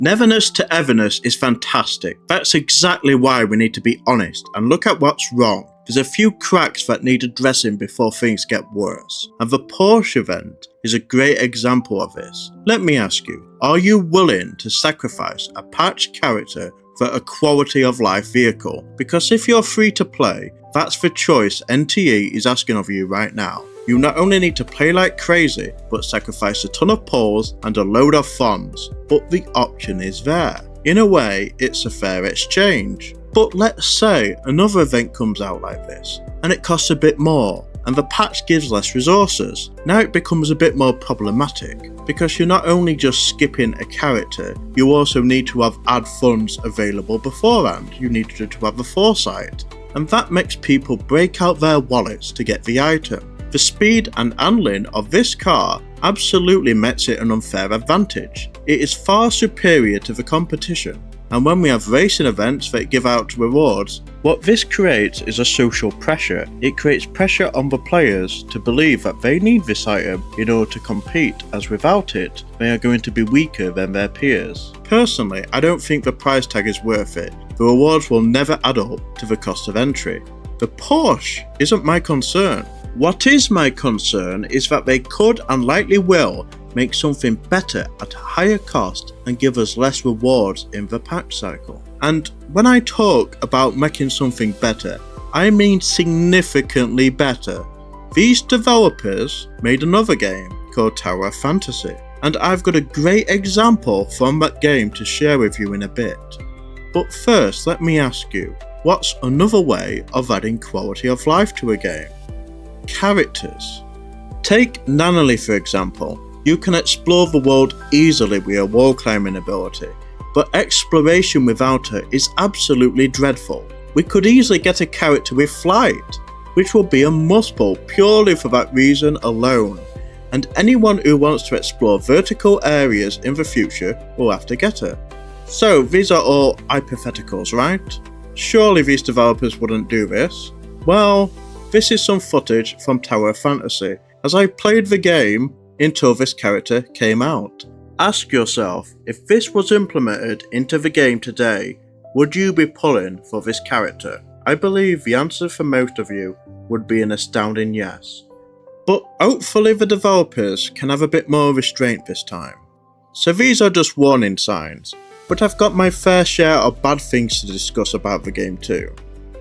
Neverness to Everness is fantastic. That's exactly why we need to be honest and look at what's wrong. There's a few cracks that need addressing before things get worse, and the Porsche Event is a great example of this. Let me ask you, are you willing to sacrifice a patched character for a quality of life vehicle? Because if you're free to play, that's the choice NTE is asking of you right now. You not only need to play like crazy, but sacrifice a ton of pawls and a load of funds, but the option is there. In a way, it's a fair exchange. But let's say another event comes out like this, and it costs a bit more, and the patch gives less resources. Now it becomes a bit more problematic, because you're not only just skipping a character, you also need to have ad funds available beforehand. You need to have the foresight, and that makes people break out their wallets to get the item. The speed and handling of this car absolutely makes it an unfair advantage. It is far superior to the competition, and when we have racing events that give out rewards, what this creates is a social pressure. It creates pressure on the players to believe that they need this item in order to compete, as without it, they are going to be weaker than their peers. Personally, I don't think the price tag is worth it. The rewards will never add up to the cost of entry. The Porsche isn't my concern. What is my concern is that they could and likely will make something better at a higher cost and give us less rewards in the patch cycle. And when I talk about making something better, I mean significantly better. These developers made another game called Tower Fantasy, and I've got a great example from that game to share with you in a bit. But first, let me ask you, what's another way of adding quality of life to a game? Characters. Take Nanally for example. You can explore the world easily with your wall climbing ability, but exploration without her is absolutely dreadful. We could easily get a character with flight, which will be a must-pull purely for that reason alone, and anyone who wants to explore vertical areas in the future will have to get her. So these are all hypotheticals, right? Surely these developers wouldn't do this. Well, this is some footage from Tower Fantasy as I played the game until this character came out. Ask yourself, if this was implemented into the game today, would you be pulling for this character? I believe the answer for most of you would be an astounding yes. But hopefully the developers can have a bit more restraint this time. So these are just warning signs, but I've got my fair share of bad things to discuss about the game too.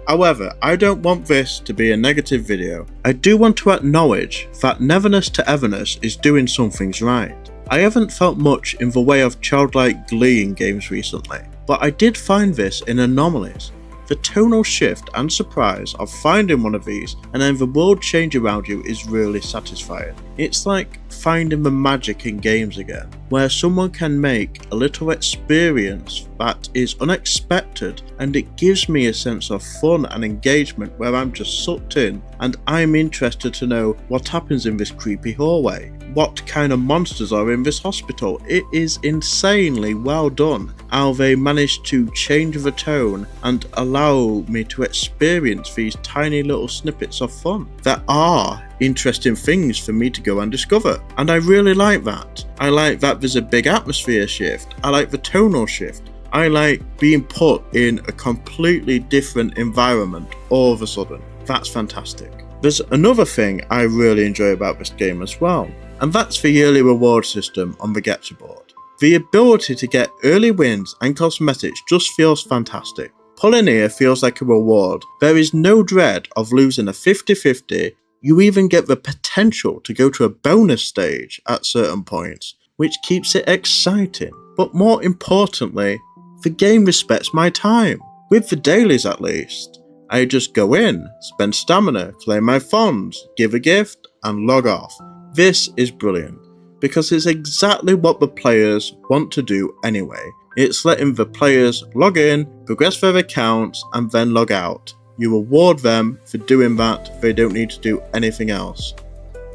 However, I don't want this to be a negative video. I do want to acknowledge that Neverness to Everness is doing some things right. I haven't felt much in the way of childlike glee in games recently, but I did find this in Anomalies. The tonal shift and surprise of finding one of these and then the world change around you is really satisfying. It's like finding the magic in games again, where someone can make a little experience that is unexpected, and it gives me a sense of fun and engagement where I'm just sucked in and I'm interested to know what happens in this creepy hallway, what kind of monsters are in this hospital. It is insanely well done how they managed to change the tone and allow me to experience these tiny little snippets of fun that are interesting things for me to go and discover, and I really like that. I like that there's a big atmosphere shift. I like the tonal shift. I like being put in a completely different environment all of a sudden. That's fantastic. There's another thing I really enjoy about this game as well, and that's the yearly reward system on the Gacha board. The ability to get early wins and cosmetics just feels fantastic. Pulling here feels like a reward. There is no dread of losing a 50-50. You even get the potential to go to a bonus stage at certain points, which keeps it exciting. But more importantly, the game respects my time. With the dailies at least, I just go in, spend stamina, claim my funds, give a gift, and log off. This is brilliant, because it's exactly what the players want to do anyway. It's letting the players log in, progress their accounts, and then log out. You reward them for doing that. They don't need to do anything else.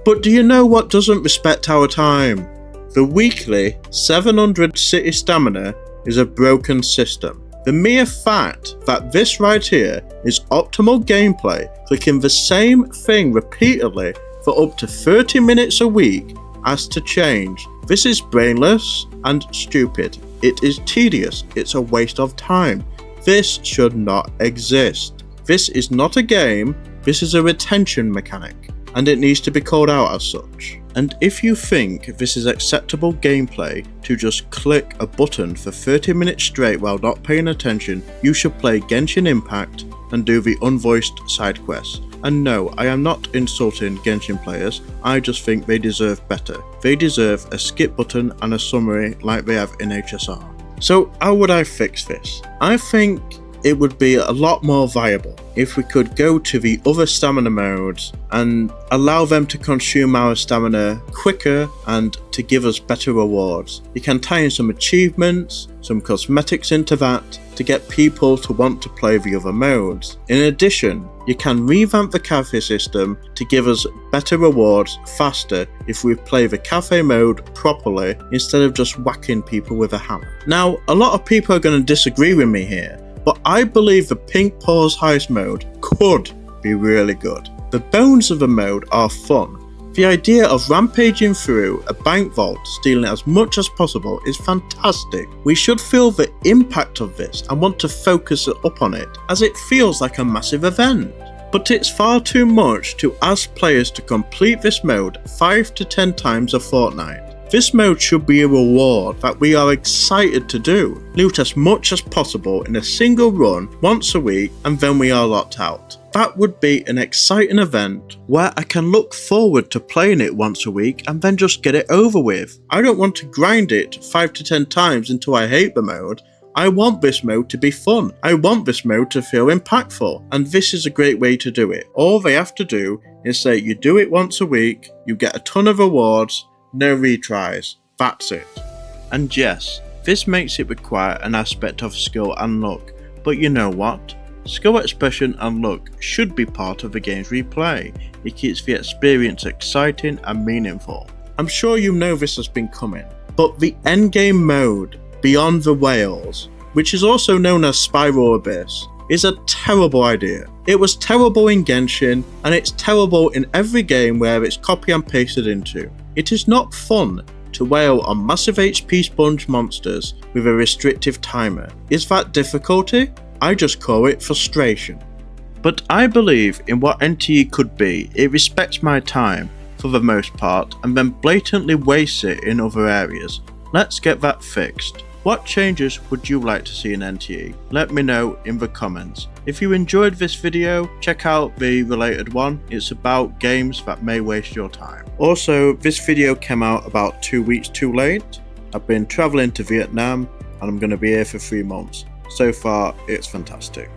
But do you know what doesn't respect our time? The weekly 700 city stamina is a broken system. The mere fact that this right here is optimal gameplay, clicking the same thing repeatedly for up to 30 minutes a week, has to change. This is brainless and stupid. It is tedious, it's a waste of time. This should not exist. This is not a game, this is a retention mechanic, and it needs to be called out as such. And if you think this is acceptable gameplay to just click a button for 30 minutes straight while not paying attention, you should play Genshin Impact and do the unvoiced side quests. And no, I am not insulting Genshin players, I just think they deserve better. They deserve a skip button and a summary like they have in HSR. So how would I fix this? I think it would be a lot more viable if we could go to the other stamina modes and allow them to consume our stamina quicker and to give us better rewards. You can tie in some achievements, some cosmetics into that to get people to want to play the other modes. In addition, you can revamp the cafe system to give us better rewards faster if we play the cafe mode properly instead of just whacking people with a hammer. Now, a lot of people are going to disagree with me here, but I believe the Pink Paws Heist mode could be really good. The bones of the mode are fun. The idea of rampaging through a bank vault, stealing as much as possible is fantastic. We should feel the impact of this and want to focus up on it, as it feels like a massive event. But it's far too much to ask players to complete this mode 5 to 10 times a fortnight. This mode should be a reward that we are excited to do. Loot as much as possible in a single run once a week and then we are locked out. That would be an exciting event where I can look forward to playing it once a week and then just get it over with. I don't want to grind it 5 to 10 times until I hate the mode. I want this mode to be fun. I want this mode to feel impactful, and this is a great way to do it. All they have to do is say you do it once a week, you get a ton of rewards, no retries, that's it. And yes, this makes it require an aspect of skill and luck, but you know what? Skill expression and luck should be part of the games we play. It keeps the experience exciting and meaningful. I'm sure you know this has been coming, but the endgame mode, Beyond the Whales, which is also known as Spiral Abyss, is a terrible idea. It was terrible in Genshin, and it's terrible in every game where it's copy and pasted into. It is not fun to wail on massive HP sponge monsters with a restrictive timer. Is that difficulty? I just call it frustration. But I believe in what NTE could be. It respects my time, for the most part, and then blatantly wastes it in other areas. Let's get that fixed. What changes would you like to see in NTE? Let me know in the comments. If you enjoyed this video, check out the related one. It's about games that may waste your time. Also, this video came out about 2 weeks too late. I've been traveling to Vietnam and I'm going to be here for 3 months. So far, it's fantastic.